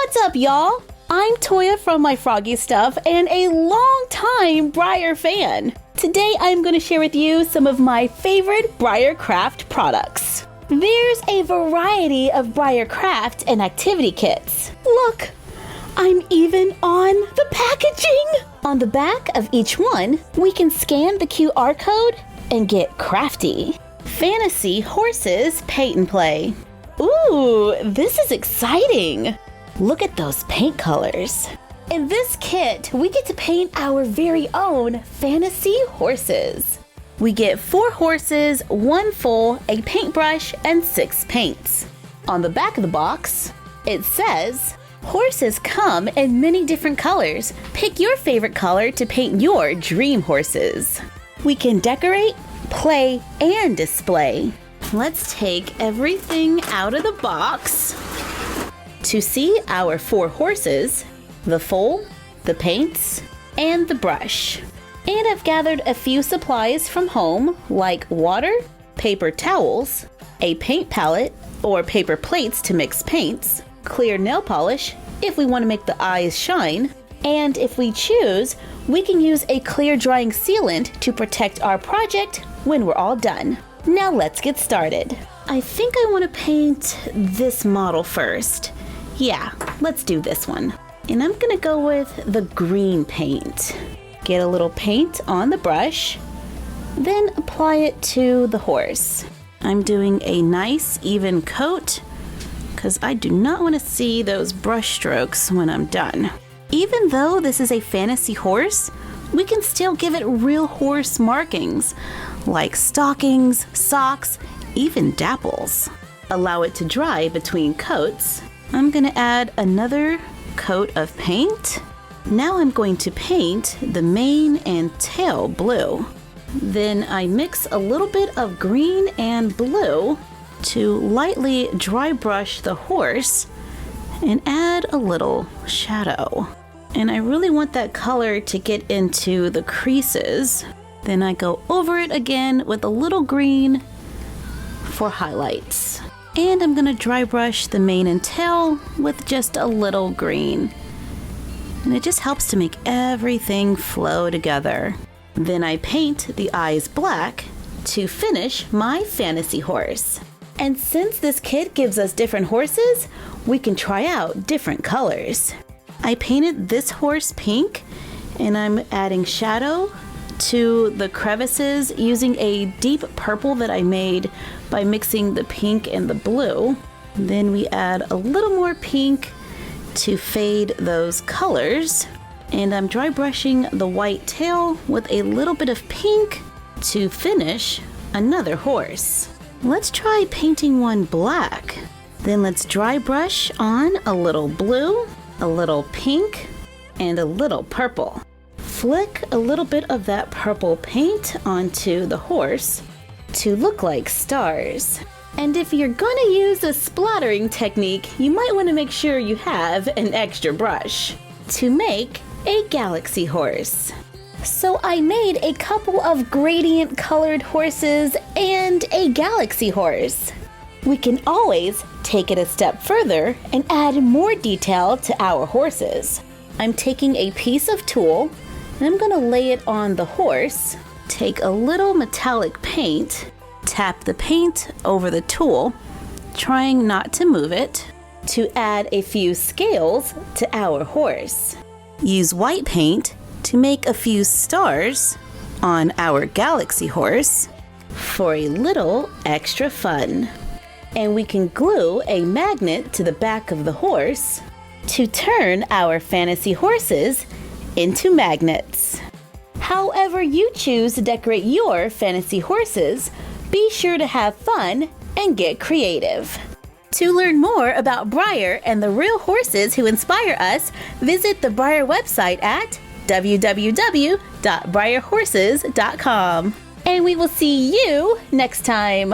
What's up, y'all? I'm Toya from My Froggy Stuff and a long-time Breyer fan. Today, I'm going to share with you some of my favorite Breyer Craft products. There's a variety of Breyer Craft and activity kits. Look, I'm even on the packaging. On the back of each one, we can scan the QR code and get crafty. Fantasy Horses Paint and Play. Ooh, this is exciting. Look at those paint colors. In this kit, we get to paint our very own fantasy horses. We get 4 horses, 1 full, a paintbrush, and 6 paints. On the back of the box, it says, horses come in many different colors. Pick your favorite color to paint your dream horses. We can decorate, play, and display. Let's take everything out of the box to see our 4 horses, the foal, the paints, and the brush. And I've gathered a few supplies from home like water, paper towels, a paint palette or paper plates to mix paints, clear nail polish if we want to make the eyes shine, and if we choose, we can use a clear drying sealant to protect our project when we're all done. Now let's get started. I think I want to paint this model first. Yeah, let's do this one. And I'm gonna go with the green paint. Get a little paint on the brush, then apply it to the horse. I'm doing a nice even coat because I do not want to see those brush strokes when I'm done. Even though this is a fantasy horse, we can still give it real horse markings like stockings, socks, even dapples. Allow it to dry between coats. I'm gonna add another coat of paint. Now I'm going to paint the mane and tail blue. Then I mix a little bit of green and blue to lightly dry brush the horse and add a little shadow. And I really want that color to get into the creases. Then I go over it again with a little green for highlights. And I'm gonna dry brush the mane and tail with just a little green. And it just helps to make everything flow together. Then I paint the eyes black to finish my fantasy horse. And since this kit gives us different horses, we can try out different colors. I painted this horse pink, and I'm adding shadow to the crevices using a deep purple that I made by mixing the pink and the blue. Then we add a little more pink to fade those colors. And I'm dry brushing the white tail with a little bit of pink to finish another horse. Let's try painting one black. Then let's dry brush on a little blue, a little pink, and a little purple. Flick a little bit of that purple paint onto the horse to look like stars. And if you're gonna use a splattering technique, you might want to make sure you have an extra brush to make a galaxy horse. So I made a couple of gradient colored horses and a galaxy horse. We can always take it a step further and add more detail to our horses. I'm taking a piece of tulle and I'm gonna lay it on the horse, take a little metallic paint, tap the paint over the tulle, trying not to move it, to add a few scales to our horse. Use white paint to make a few stars on our galaxy horse for a little extra fun. And we can glue a magnet to the back of the horse to turn our fantasy horses into magnets. However you choose to decorate your fantasy horses, be sure to have fun and get creative. To learn more about Breyer and the real horses who inspire us, visit the Breyer website at www.breyerhorses.com. And we will see you next time.